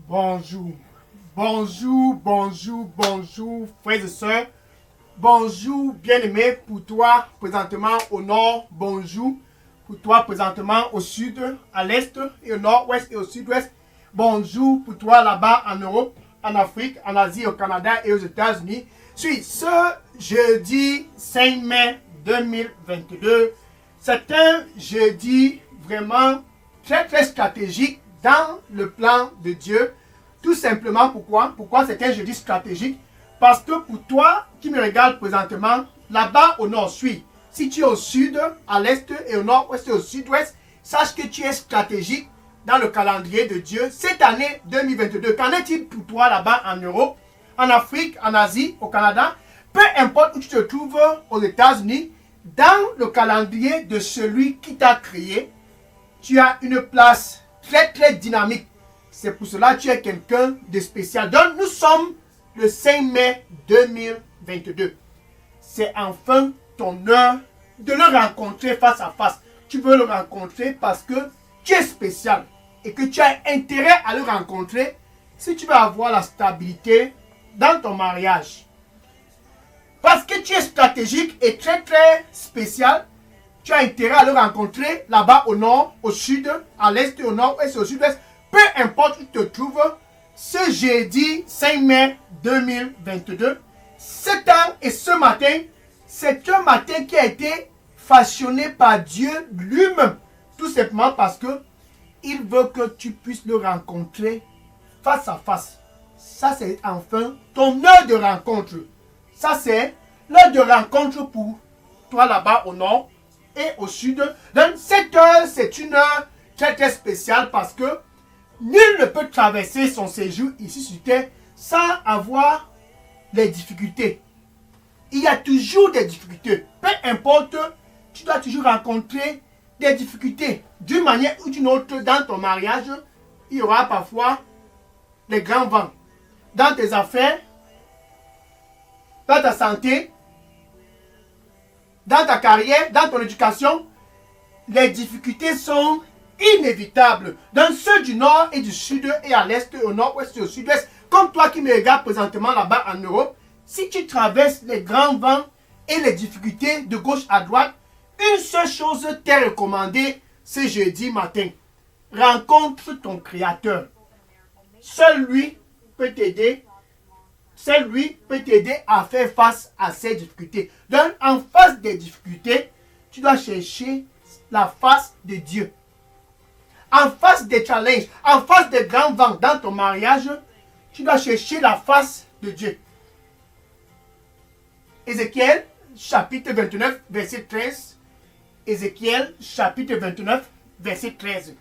Bonjour, bonjour, frères et sœurs. Bonjour, bien-aimé, pour toi, présentement au nord, bonjour. Pour toi, présentement au sud, à l'est, et au nord-ouest et au sud-ouest. Bonjour pour toi là-bas en Europe, en Afrique, en Asie, au Canada et aux États-Unis. Suis ce jeudi 5 mai 2022. C'est un jeudi vraiment très stratégique dans le plan de Dieu. Tout simplement pourquoi c'est un jeudi stratégique? Parce que pour toi qui me regarde présentement, là-bas au nord, si tu es au sud, à l'est et au nord-ouest et au sud-ouest, sache que tu es stratégique dans le calendrier de Dieu. Cette année 2022, qu'en est-il pour toi là-bas en Europe, en Afrique, en Asie, au Canada? Peu importe où tu te trouves aux États-Unis, dans le calendrier de celui qui t'a créé, tu as une place très dynamique. C'est pour cela que tu es quelqu'un de spécial. Donc nous sommes le 5 mai 2022. C'est enfin ton heure de le rencontrer face à face. Tu veux le rencontrer parce que tu es spécial et que tu as intérêt à le rencontrer si tu veux avoir la stabilité dans ton mariage. Parce que tu es stratégique et très spécial, tu as intérêt à le rencontrer là-bas au nord, au sud, à l'est, au nord-ouest et au sud-ouest. Peu importe où tu te trouves, ce jeudi 5 mai 2022, ce temps et ce matin, c'est un matin qui a été façonné par Dieu lui-même. Tout simplement parce que il veut que tu puisses le rencontrer face à face. Ça, c'est enfin ton heure de rencontre. Ça, c'est l'heure de rencontre pour toi là-bas au nord et au sud. Donc, cette heure, c'est une heure très spéciale parce que nul ne peut traverser son séjour ici sur terre sans avoir les difficultés. Il y a toujours des difficultés. Peu importe, tu dois toujours rencontrer des difficultés. D'une manière ou d'une autre, dans ton mariage, il y aura parfois les grands vents. Dans tes affaires, dans ta santé, dans ta carrière, dans ton éducation, les difficultés sont inévitables. Dans ceux du nord et du sud et à l'est, au nord-ouest et au sud-ouest, comme toi qui me regardes présentement là-bas en Europe, si tu traverses les grands vents et les difficultés de gauche à droite, une seule chose t'est recommandée ce jeudi matin. Rencontre ton Créateur. Seul lui peut t'aider. Seul lui peut t'aider à faire face à ces difficultés. Donc, en face des difficultés, tu dois chercher la face de Dieu. En face des challenges, en face des grands vents dans ton mariage, tu dois chercher la face de Dieu. Ézéchiel, chapitre 29, verset 13. Ézéchiel, chapitre 29, verset 13.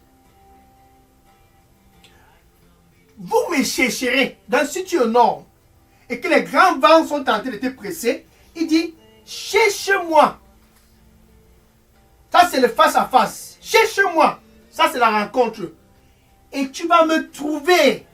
Vous me chercherez dans si tu es au nord et que les grands vents sont en train de te presser, il dit, cherche-moi. Ça, c'est le face à face. Cherche-moi. Ça, c'est la rencontre. Et tu vas me trouver.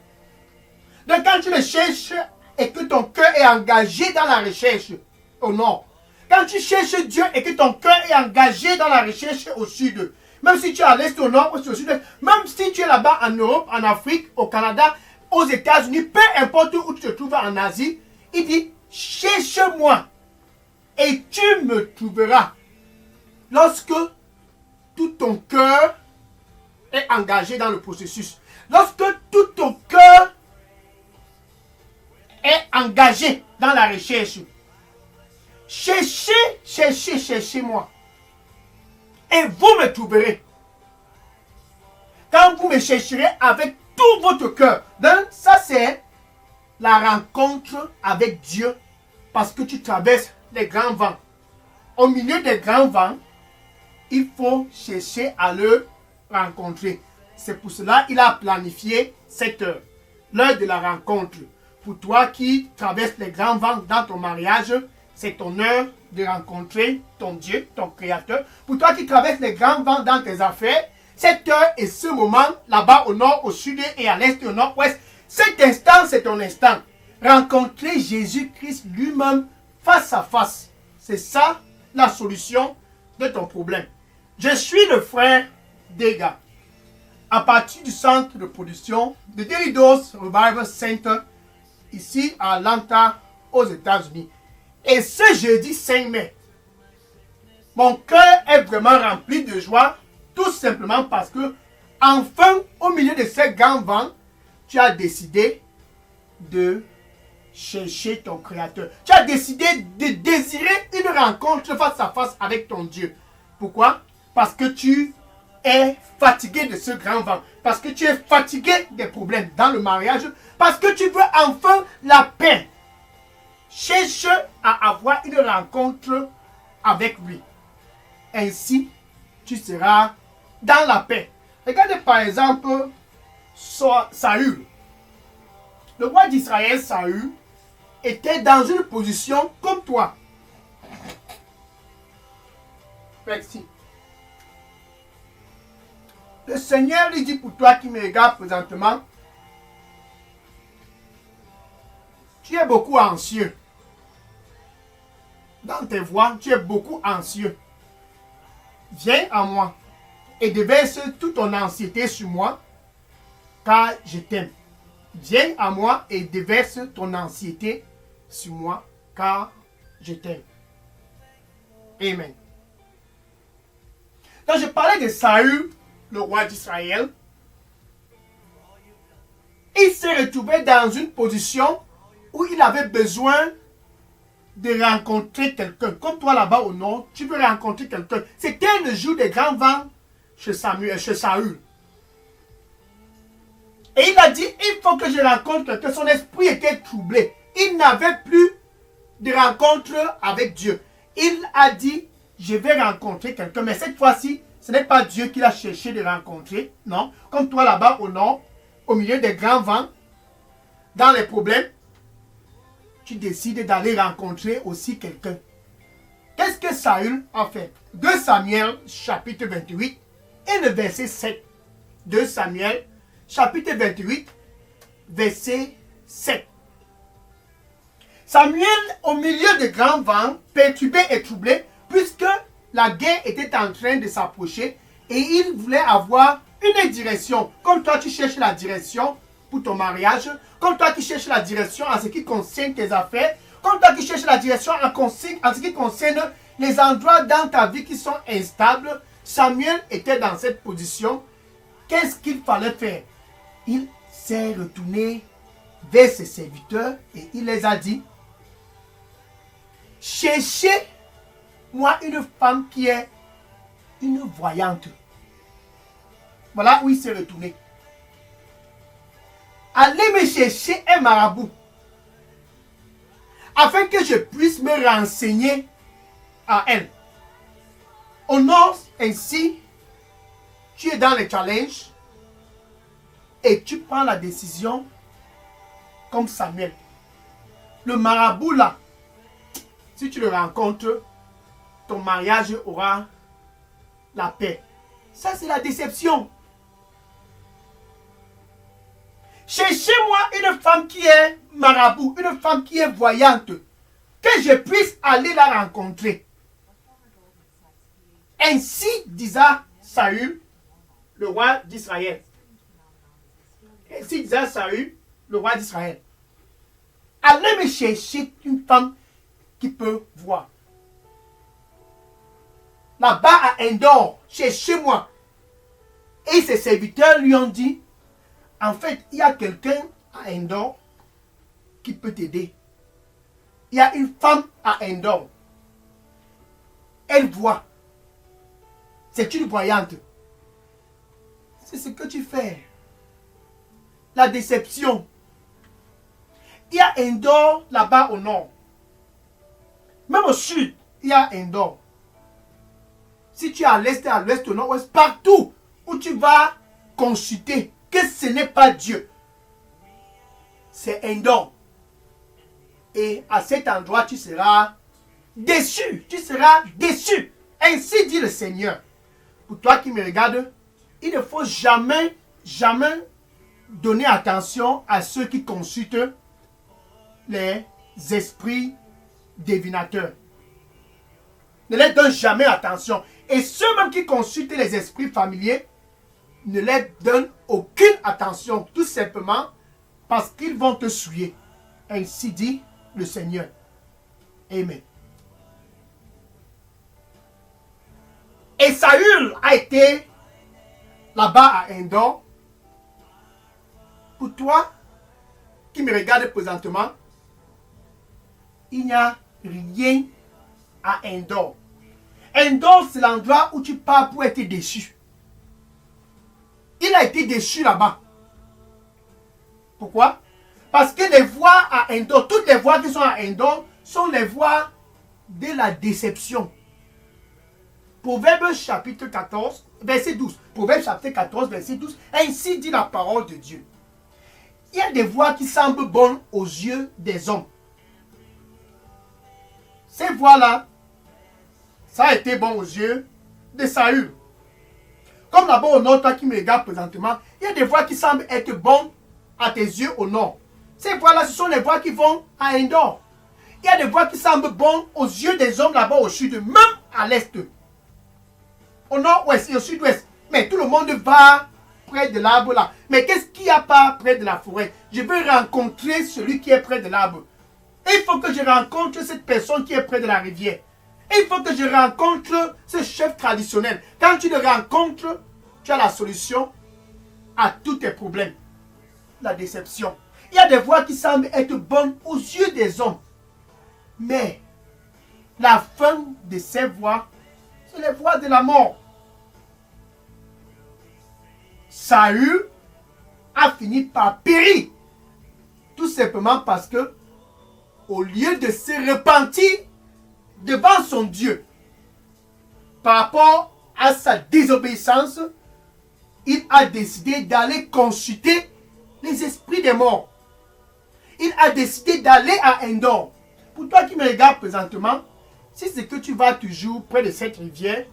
Donc, quand tu le cherches et que ton cœur est engagé dans la recherche au nord, quand tu cherches Dieu et que ton cœur est engagé dans la recherche au sud, même si tu es à l'est, au nord, au sud, même si tu es là-bas en Europe, en Afrique, au Canada, aux États-Unis, peu importe où tu te trouves en Asie, il dit, cherche-moi et tu me trouveras. Lorsque tout ton cœur est engagé dans le processus, lorsque tout ton cœur est engagé dans la recherche, cherchez-moi et vous me trouverez. Quand vous me chercherez avec tout votre cœur. Donc ça, c'est la rencontre avec Dieu parce que tu traverses les grands vents. Au milieu des grands vents, il faut chercher à le rencontrer. C'est pour cela qu'il a planifié cette heure, l'heure de la rencontre. Pour toi qui traverses les grands vents dans ton mariage, c'est ton heure de rencontrer ton Dieu, ton Créateur. Pour toi qui traverses les grands vents dans tes affaires, cette heure et ce moment, là-bas au nord, au sud et à l'est et au nord-ouest, cet instant, c'est ton instant. Rencontrer Jésus-Christ lui-même face à face. C'est ça la solution de ton problème. Je suis le frère Dega. à partir du centre de production de Daily Dose Revival Center, ici à Atlanta, aux États-Unis. Et ce jeudi 5 mai, mon cœur est vraiment rempli de joie, tout simplement parce que, enfin, au milieu de ces grands vents, tu as décidé de chercher ton Créateur. Tu as décidé de désirer une rencontre face à face avec ton Dieu. Pourquoi? Parce que tu es fatigué de ce grand vent. Parce que tu es fatigué des problèmes dans le mariage. Parce que tu veux enfin la paix. Cherche à avoir une rencontre avec lui. Ainsi, tu seras dans la paix. Regardez par exemple Saül. Le roi d'Israël, Saül, était dans une position comme toi. Merci. Le Seigneur lui dit pour toi qui me regarde présentement, tu es beaucoup anxieux. Dans tes voix, tu es beaucoup anxieux. Viens à moi et déverse toute ton anxiété sur moi, car je t'aime. Viens à moi et déverse ton anxiété sur moi, car je t'aime. Amen. Donc je parlais de Saül, le roi d'Israël. Il s'est retrouvé dans une position où il avait besoin de rencontrer quelqu'un. Comme toi là-bas au nord, tu veux rencontrer quelqu'un. C'était le jour des grands vents chez Saül. Et il a dit, il faut que je rencontre quelqu'un. Son esprit était troublé. Il n'avait plus de rencontre avec Dieu. Il a dit, je vais rencontrer quelqu'un. Mais cette fois-ci, ce n'est pas Dieu qu'il a cherché de rencontrer. Non. Comme toi là-bas au nord, au milieu des grands vents, dans les problèmes, tu décides d'aller rencontrer aussi quelqu'un. Qu'est-ce que Saül a fait? 2 Samuel, chapitre 28, et le verset 7. 2 Samuel, chapitre 28, verset 7. Samuel, au milieu de grands vents, perturbé et troublé, puisque la guerre était en train de s'approcher, et il voulait avoir une direction. Comme toi, tu cherches la direction pour ton mariage, comme toi qui cherches la direction en ce qui concerne tes affaires, comme toi qui cherches la direction en ce qui concerne les endroits dans ta vie qui sont instables, Samuel était dans cette position. Qu'est-ce qu'il fallait faire? Il s'est retourné vers ses serviteurs et il les a dit, cherchez-moi une femme qui est une voyante. Voilà où il s'est retourné. Allez me chercher un marabout afin que je puisse me renseigner à elle. Honore ainsi, tu es dans le challenge et tu prends la décision comme Samuel. Le marabout là, si tu le rencontres, ton mariage aura la paix. Ça c'est la déception. Cherchez-moi une femme qui est marabout, une femme qui est voyante, que je puisse aller la rencontrer. Ainsi disa Saül, le roi d'Israël. Ainsi disa Saül, le roi d'Israël. Allez me chercher une femme qui peut voir. Là-bas à Endor, cherchez-moi. Et ses serviteurs lui ont dit, en fait, il y a quelqu'un à Endor qui peut t'aider. Il y a une femme à Endor. Elle voit. C'est une voyante. C'est ce que tu fais. La déception. Il y a Endor là-bas au nord. Même au sud, il y a Endor. Si tu es à l'est, à l'ouest, au nord-ouest, partout où tu vas consulter que ce n'est pas Dieu, c'est Endor. Et à cet endroit, tu seras déçu. Tu seras déçu. Ainsi dit le Seigneur. Pour toi qui me regardes, il ne faut jamais, jamais donner attention à ceux qui consultent les esprits divinateurs. Ne les donne jamais attention. Et ceux même qui consultent les esprits familiers, ne leur donne aucune attention, tout simplement parce qu'ils vont te souiller. Ainsi dit le Seigneur. Amen. Et Saül a été là-bas à Endor. Pour toi qui me regarde présentement, il n'y a rien à Endor. Endor, c'est l'endroit où tu pars pour être déçu. Il a été déçu là-bas. Pourquoi? Parce que les voies à Endor, toutes les voies qui sont à Endor, sont les voies de la déception. Proverbe chapitre 14, verset 12. Proverbe chapitre 14, verset 12. Ainsi dit la parole de Dieu. Il y a des voies qui semblent bonnes aux yeux des hommes. Ces voies-là, ça a été bon aux yeux de Saül. Comme là-bas au nord, toi qui me regardes présentement, il y a des voies qui semblent être bonnes à tes yeux au nord. Ces voies-là, ce sont les voies qui vont à Endor. Il y a des voies qui semblent bonnes aux yeux des hommes là-bas au sud, même à l'est. Au nord-ouest et au sud-ouest. Mais tout le monde va près de l'arbre là. Mais qu'est-ce qu'il n'y a pas près de la forêt? Je veux rencontrer celui qui est près de l'arbre. Et il faut que je rencontre cette personne qui est près de la rivière. Et il faut que je rencontre ce chef traditionnel. Quand tu le rencontres, tu as la solution à tous tes problèmes. La déception. Il y a des voies qui semblent être bonnes aux yeux des hommes. Mais la fin de ces voies, c'est les voies de la mort. Saül a fini par périr. Tout simplement parce que, au lieu de se repentir devant son Dieu, par rapport à sa désobéissance, il a décidé d'aller consulter les esprits des morts. Il a décidé d'aller à Endor. Pour toi qui me regardes présentement, si c'est que tu vas toujours près de cette rivière,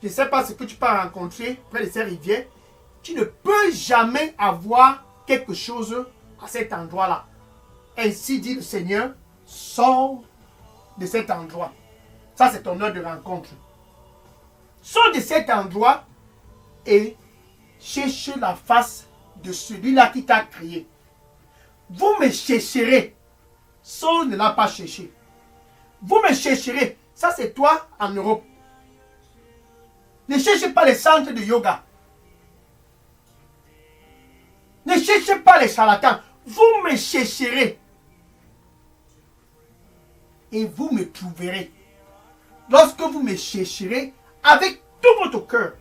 je ne sais pas ce que tu peux rencontrer près de cette rivière, tu ne peux jamais avoir quelque chose à cet endroit-là. Ainsi dit le Seigneur, sors de cet endroit. Ça, c'est ton heure de rencontre. Sors de cet endroit et cherche la face de celui-là qui t'a créé. Vous me chercherez. Saul ne l'a pas cherché. Vous me chercherez. Ça, c'est toi en Europe. Ne cherchez pas les centres de yoga. Ne cherchez pas les charlatans. Vous me chercherez. Et vous me trouverez. Lorsque vous me chercherez avec tout votre cœur.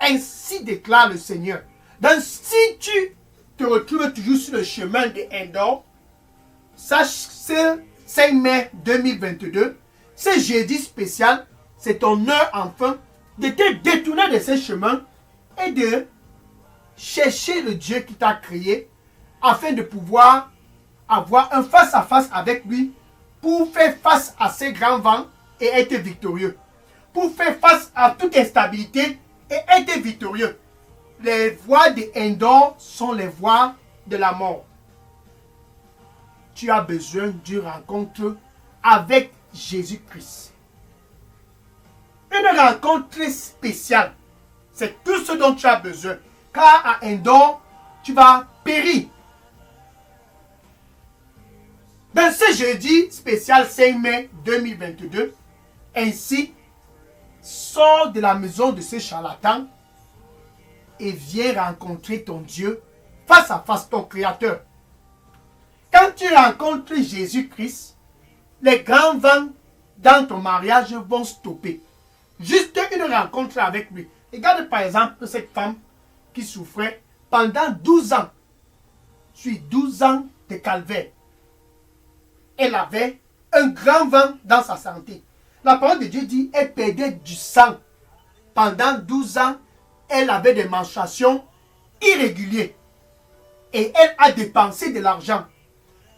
Ainsi déclare le Seigneur. Donc si tu te retrouves toujours sur le chemin de Endor, sache ce 5 mai 2022, ce jeudi spécial, c'est ton heure enfin de te détourner de ce chemin et de chercher le Dieu qui t'a créé afin de pouvoir avoir un face-à-face avec lui pour faire face à ces grands vents et être victorieux. Pour faire face à toute instabilité et être victorieux. Les voies de Endor sont les voies de la mort. Tu as besoin d'une rencontre avec Jésus-Christ. Une rencontre spéciale. C'est tout ce dont tu as besoin. Car à Endor, tu vas périr. Dans ce jeudi spécial 5 mai 2022, ainsi, sors de la maison de ce charlatan et viens rencontrer ton Dieu face à face, ton Créateur. Quand tu rencontres Jésus-Christ, les grands vents dans ton mariage vont stopper. Juste une rencontre avec lui. Regarde par exemple cette femme qui souffrait pendant 12 ans. Sur 12 ans de calvaire. Elle avait un grand vent dans sa santé. La parole de Dieu dit qu'elle perdait du sang. Pendant 12 ans, elle avait des menstruations irrégulières. Et elle a dépensé de l'argent.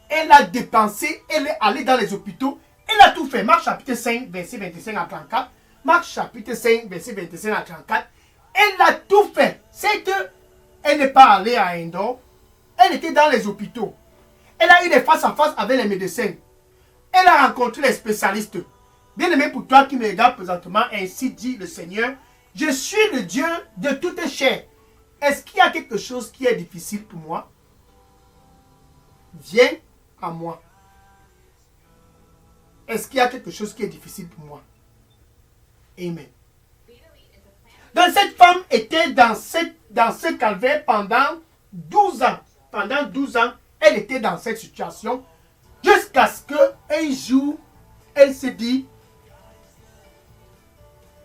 Elle a dépensé, elle est allée dans les hôpitaux. Elle a tout fait. Marc chapitre 5, verset 25 à 34. Marc chapitre 5, verset 25 à 34. Elle a tout fait. C'est qu'elle n'est pas allée à Endor. Elle était dans les hôpitaux. Elle a eu des face-à-face avec les médecins. Elle a rencontré les spécialistes. Bien-aimé pour toi qui me regarde présentement, ainsi dit le Seigneur, je suis le Dieu de toute chair. Est-ce qu'il y a quelque chose qui est difficile pour moi? Viens à moi. Est-ce qu'il y a quelque chose qui est difficile pour moi? Amen. Donc cette femme était dans ce calvaire pendant 12 ans. Pendant 12 ans, elle était dans cette situation jusqu'à ce qu'un jour, elle se dit,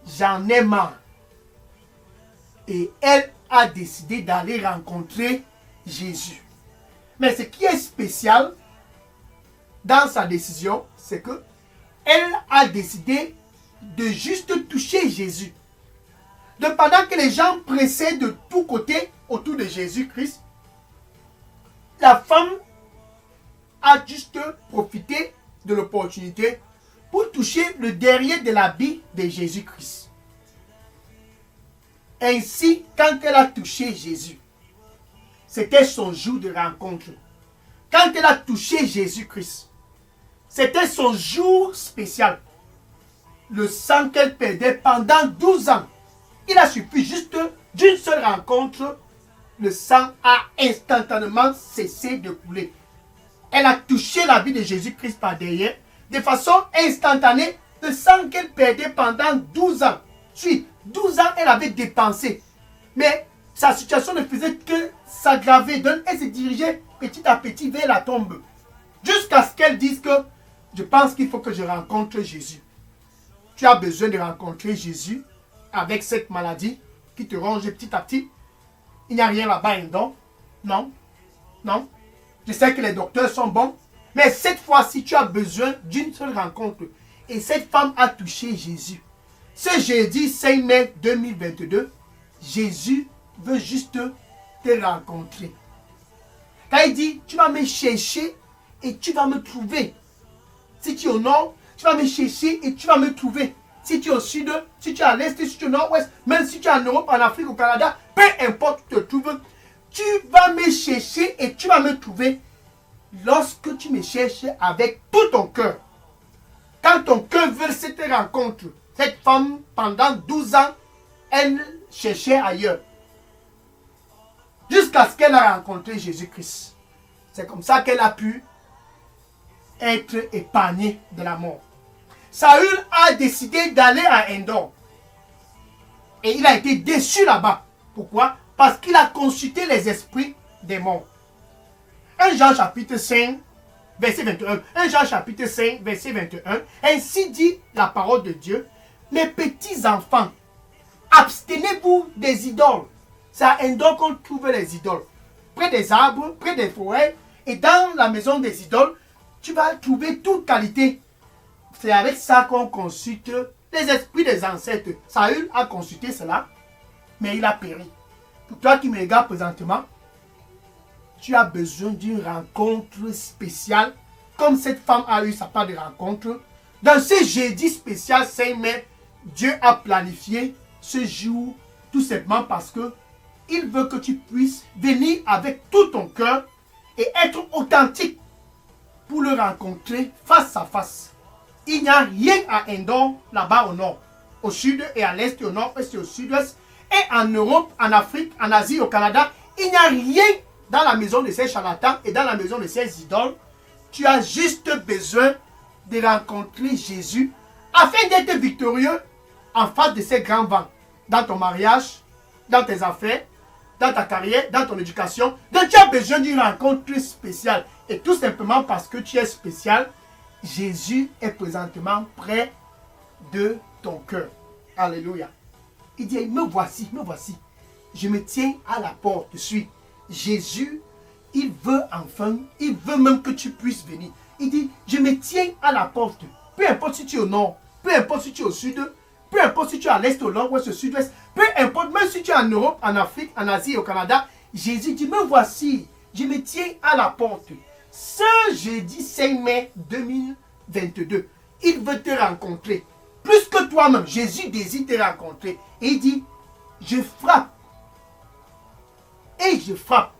j'en ai marre. Et elle a décidé d'aller rencontrer Jésus. Mais ce qui est spécial dans sa décision, c'est que elle a décidé de juste toucher Jésus. Donc pendant que les gens pressaient de tous côtés autour de Jésus-Christ, la femme a juste profité de l'opportunité pour toucher le derrière de l'habit de Jésus-Christ. Ainsi, quand elle a touché Jésus, c'était son jour de rencontre. Quand elle a touché Jésus-Christ, c'était son jour spécial. Le sang qu'elle perdait pendant 12 ans, il a suffi juste d'une seule rencontre, le sang a instantanément cessé de couler. Elle a touché la vie de Jésus-Christ par derrière, de façon instantanée, le sang qu'elle perdait pendant 12 ans. Puis, 12 ans, elle avait dépensé. Mais sa situation ne faisait que s'aggraver. Donc, elle se dirigeait petit à petit vers la tombe. Jusqu'à ce qu'elle dise que je pense qu'il faut que je rencontre Jésus. Tu as besoin de rencontrer Jésus avec cette maladie qui te ronge petit à petit. Il n'y a rien là-bas, non? Non. Non. Je sais que les docteurs sont bons. Mais cette fois-ci, tu as besoin d'une seule rencontre. Et cette femme a touché Jésus. Ce jeudi 5 mai 2022, Jésus veut juste te rencontrer. Quand il dit, tu vas me chercher et tu vas me trouver. Si tu es au nord, tu vas me chercher et tu vas me trouver. Si tu es au sud, si tu es à l'est, si tu es au nord-ouest, même si tu es en Europe, en Afrique, au Canada, peu importe où tu te trouves, tu vas me chercher et tu vas me trouver lorsque tu me cherches avec tout ton cœur. Quand ton cœur veut cette rencontre, cette femme, pendant 12 ans, elle cherchait ailleurs. Jusqu'à ce qu'elle a rencontré Jésus-Christ. C'est comme ça qu'elle a pu être épargnée de la mort. Saül a décidé d'aller à Endor. Et il a été déçu là-bas. Pourquoi? Parce qu'il a consulté les esprits des morts. 1 Jean chapitre 5, verset 21. 1 Jean chapitre 5, verset 21. Ainsi dit la parole de Dieu. Mes petits enfants, abstenez-vous des idoles. C'est à Endor qu'on trouve les idoles. Près des arbres, près des forêts. Et dans la maison des idoles, tu vas trouver toute qualité. C'est avec ça qu'on consulte les esprits des ancêtres. Saül a consulté cela, mais il a péri. Pour toi qui me regardes présentement, tu as besoin d'une rencontre spéciale, comme cette femme a eu sa part de rencontre. Dans ce jeudi spécial 5 mai, Dieu a planifié ce jour tout simplement parce que il veut que tu puisses venir avec tout ton cœur et être authentique pour le rencontrer face à face. Il n'y a rien à Endor, là-bas au nord, au sud et à l'est, au nord-est et au sud-ouest. Et en Europe, en Afrique, en Asie, au Canada, il n'y a rien dans la maison de ces charlatans et dans la maison de ces idoles. Tu as juste besoin de rencontrer Jésus afin d'être victorieux en face de ces grands vents. Dans ton mariage, dans tes affaires, dans ta carrière, dans ton éducation. Donc tu as besoin d'une rencontre spéciale. Et tout simplement parce que tu es spécial, Jésus est présentement près de ton cœur. Alléluia. Il dit, me voici, me voici. Je me tiens à la porte. Je suis Jésus. Il veut enfin, il veut même que tu puisses venir. Il dit, je me tiens à la porte. Peu importe si tu es au nord, peu importe si tu es au sud, peu importe si tu es à l'est, au nord, ouest, au sud-ouest, peu importe, même si tu es en Europe, en Afrique, en Asie et au Canada, Jésus dit, me voici, je me tiens à la porte. Ce jeudi 5 mai 2022, il veut te rencontrer. Plus que toi-même, Jésus désire te rencontrer. Et il dit, je frappe. Et je frappe.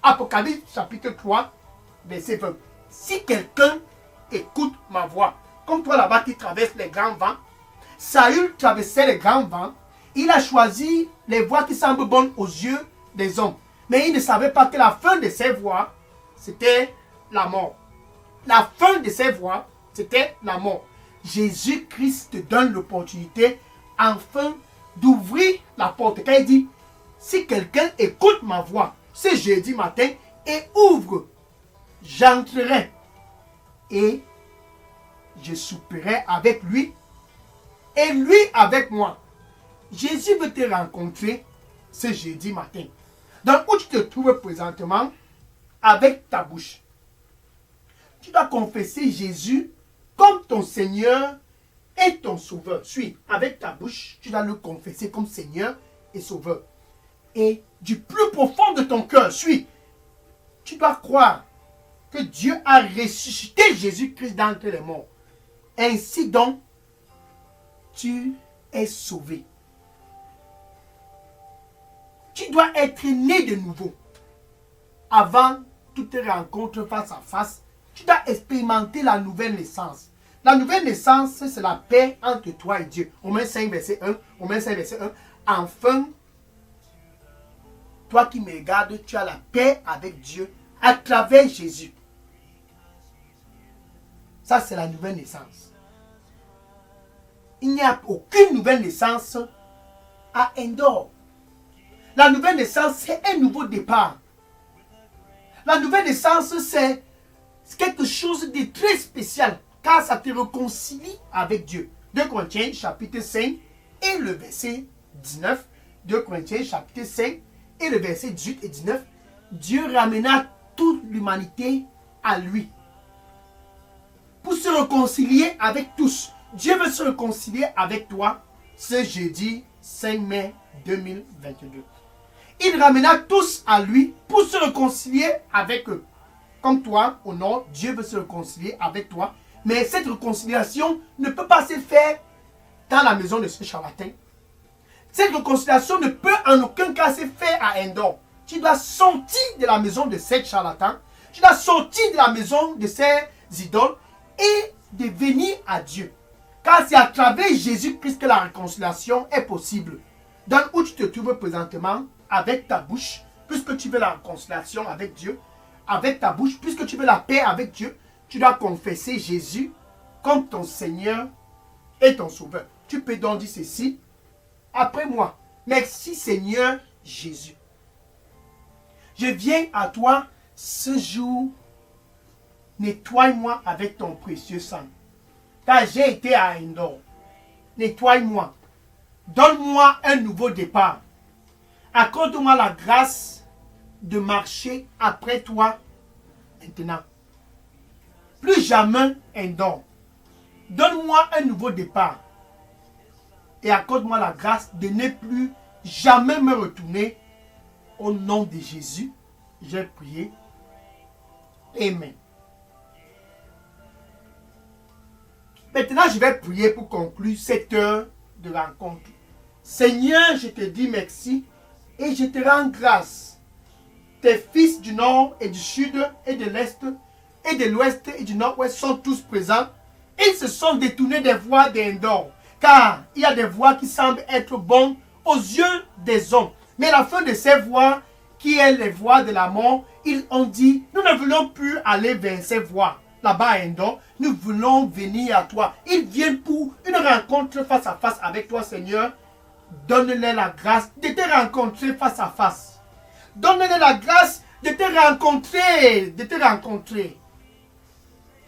Apocalypse chapitre 3, verset 20. Si quelqu'un écoute ma voix, comme toi là-bas qui traverse les grands vents, Saül traversait les grands vents Il a choisi les voies qui semblent bonnes aux yeux des hommes. Mais il ne savait pas que la fin de ces voies, c'était la mort. La fin de ces voies, c'était la mort. Jésus-Christ te donne l'opportunité, enfin, d'ouvrir la porte. Quand il dit, si quelqu'un écoute ma voix ce jeudi matin et ouvre, j'entrerai et je souperai avec lui et lui avec moi. Jésus veut te rencontrer ce jeudi matin. Donc, où tu te trouves présentement, avec ta bouche, tu dois confesser Jésus comme ton Seigneur et ton Sauveur. Suis, avec ta bouche, tu dois le confesser comme Seigneur et Sauveur. Et du plus profond de ton cœur, suis, tu dois croire que Dieu a ressuscité Jésus-Christ d'entre les morts. Ainsi donc, tu es sauvé. Tu dois être né de nouveau. Avant toute rencontre face à face, tu dois expérimenter la nouvelle naissance. La nouvelle naissance, c'est la paix entre toi et Dieu. Romains 5, verset 1. Romains 5, verset 1. Enfin, toi qui me regardes, tu as la paix avec Dieu à travers Jésus. Ça, c'est la nouvelle naissance. Il n'y a aucune nouvelle naissance à Endor. La nouvelle naissance, c'est un nouveau départ. La nouvelle naissance, c'est quelque chose de très spécial, car ça te réconcilie avec Dieu. 2 Corinthiens chapitre 5 et le verset 19. 2 Corinthiens chapitre 5 et le verset 18 et 19. Dieu ramena toute l'humanité à lui pour se réconcilier avec tous. Dieu veut se réconcilier avec toi ce jeudi 5 mai 2022. Il ramena tous à lui pour se réconcilier avec eux. Comme toi, au nord, Dieu veut se réconcilier avec toi. Mais cette réconciliation ne peut pas se faire dans la maison de ce charlatan. Cette réconciliation ne peut en aucun cas se faire à Endor. Tu dois sortir de la maison de ces charlatans. Tu dois sortir de la maison de ces idoles et de venir à Dieu. Car c'est à travers Jésus-Christ que la réconciliation est possible. Dans où tu te trouves présentement, avec ta bouche, puisque tu veux la réconciliation avec Dieu, avec ta bouche, puisque tu veux la paix avec Dieu, tu dois confesser Jésus comme ton Seigneur et ton Sauveur. Tu peux donc dire ceci après moi. Merci Seigneur Jésus. Je viens à toi ce jour. Nettoie-moi avec ton précieux sang. Car j'ai été à Endor. Nettoie-moi. Donne-moi un nouveau départ. Accorde-moi la grâce de marcher après toi maintenant. Plus jamais Endor. Donne-moi un nouveau départ. Et accorde-moi la grâce de ne plus jamais me retourner. Au nom de Jésus, j'ai prié. Amen. Maintenant, je vais prier pour conclure cette heure de rencontre. Seigneur, je te dis merci et je te rends grâce. Tes fils du nord et du sud et de l'est et de l'ouest et du nord-ouest sont tous présents. Ils se sont détournés des voies d'Endor. Car il y a des voies qui semblent être bonnes aux yeux des hommes. Mais la fin de ces voies, qui est les voies de la mort, ils ont dit, nous ne voulons plus aller vers ces voies. Là-bas à Endor, nous voulons venir à toi. Ils viennent pour une rencontre face à face avec toi, Seigneur. Donne-leur la grâce de te rencontrer face à face. Donne-leur la grâce de te rencontrer.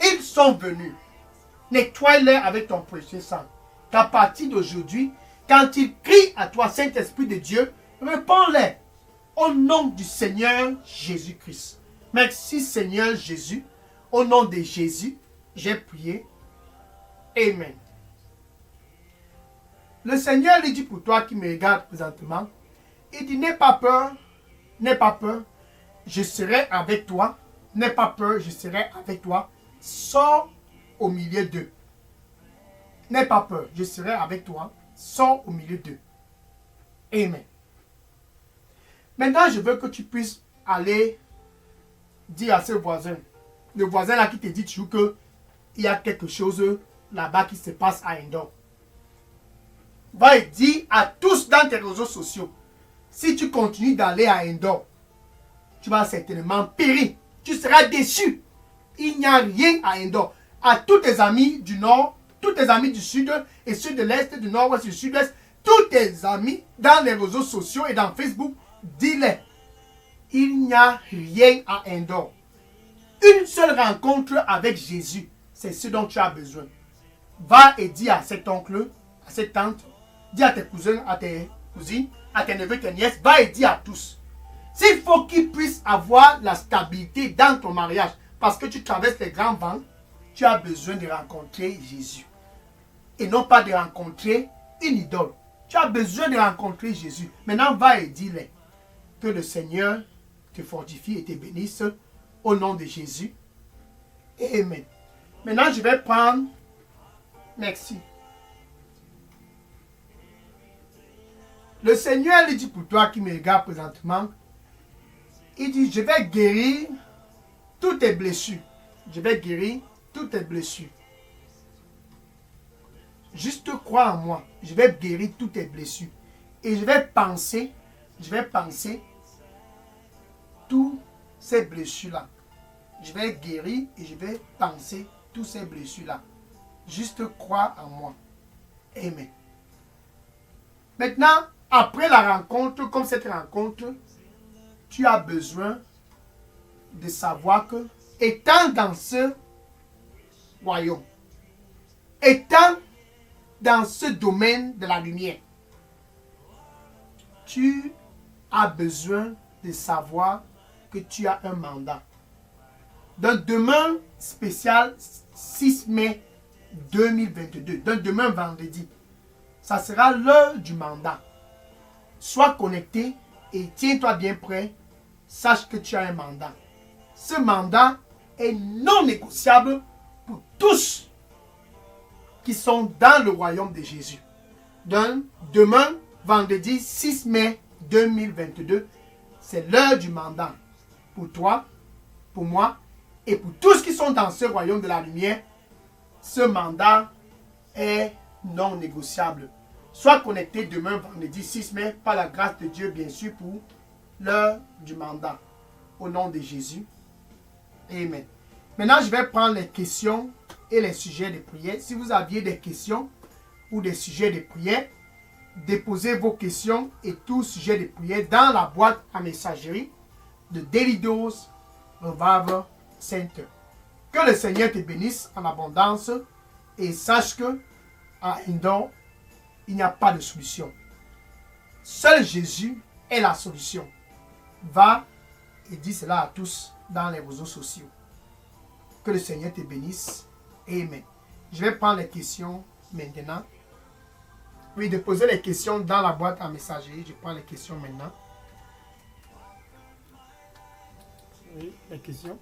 Ils sont venus. Nettoie-les avec ton précieux sang. Qu'à partir d'aujourd'hui, quand ils crient à toi, Saint-Esprit de Dieu, réponds-les au nom du Seigneur Jésus-Christ. Merci Seigneur Jésus. Au nom de Jésus, j'ai prié. Amen. Le Seigneur lui dit pour toi qui me regarde présentement, il dit, n'aie pas peur, je serai avec toi. N'aie pas peur, je serai avec toi. Sors au milieu d'eux. N'aie pas peur, je serai avec toi. Sors au milieu d'eux. Amen. Maintenant, je veux que tu puisses aller dire à ce voisin, le voisin là qui te dit toujours qu'il y a quelque chose là-bas qui se passe à Endor. va dire à tous dans tes réseaux sociaux, si tu continues d'aller à Endor, tu vas certainement périr. Tu seras déçu. Il n'y a rien à Endor. À tous tes amis du nord, tous tes amis du sud et ceux de l'est, du nord-ouest et du sud-ouest, tous tes amis dans les réseaux sociaux et dans Facebook, dis-les. Il n'y a rien à Endor. Une seule rencontre avec Jésus, c'est ce dont tu as besoin. Va et dis à cet oncle, à cette tante, dis à tes cousins, à tes cousines, à tes neveux, tes nièces, va et dis à tous. S'il faut qu'ils puissent avoir la stabilité dans ton mariage, parce que tu traverses les grands vents, tu as besoin de rencontrer Jésus. Et non pas de rencontrer une idole. Tu as besoin de rencontrer Jésus. Maintenant, va et dis-les que le Seigneur te fortifie et te bénisse au nom de Jésus. Amen. Maintenant, je vais prendre... Merci. Le Seigneur lui dit pour toi qui me regarde présentement, il dit, je vais guérir toutes tes blessures. Je vais guérir toutes tes blessures. Juste crois en moi. Je vais guérir toutes tes blessures. Et je vais penser toutes ces blessures-là. Je vais guérir et je vais penser toutes ces blessures-là. Juste crois en moi. Amen. Maintenant, après la rencontre, comme cette rencontre, tu as besoin de savoir que, étant dans ce royaume, étant dans ce domaine de la lumière, tu as besoin de savoir que tu as un mandat. Donc demain spécial 6 mai 2022, donc demain vendredi, ça sera l'heure du mandat. Sois connecté et tiens-toi bien prêt. Sache que tu as un mandat. Ce mandat est non négociable pour tous qui sont dans le royaume de Jésus. Donc, demain, vendredi 6 mai 2022, c'est l'heure du mandat. Pour toi, pour moi et pour tous qui sont dans ce royaume de la lumière, ce mandat est non négociable. Sois connecté demain, vendredi 6 mai, par la grâce de Dieu, bien sûr, pour l'heure du mandat. Au nom de Jésus. Amen. Maintenant, je vais prendre les questions et les sujets de prière. Si vous aviez des questions ou des sujets de prière, déposez vos questions et tout sujet de prière dans la boîte à messagerie de Daily Dose Revival Center. Que le Seigneur te bénisse en abondance et sache que à Endor, il n'y a pas de solution. Seul Jésus est la solution. Va et dis cela à tous dans les réseaux sociaux. Que le Seigneur te bénisse. Amen. Je vais prendre les questions maintenant. Oui, déposer les questions dans la boîte à messagerie. Je prends les questions maintenant. Oui, les questions.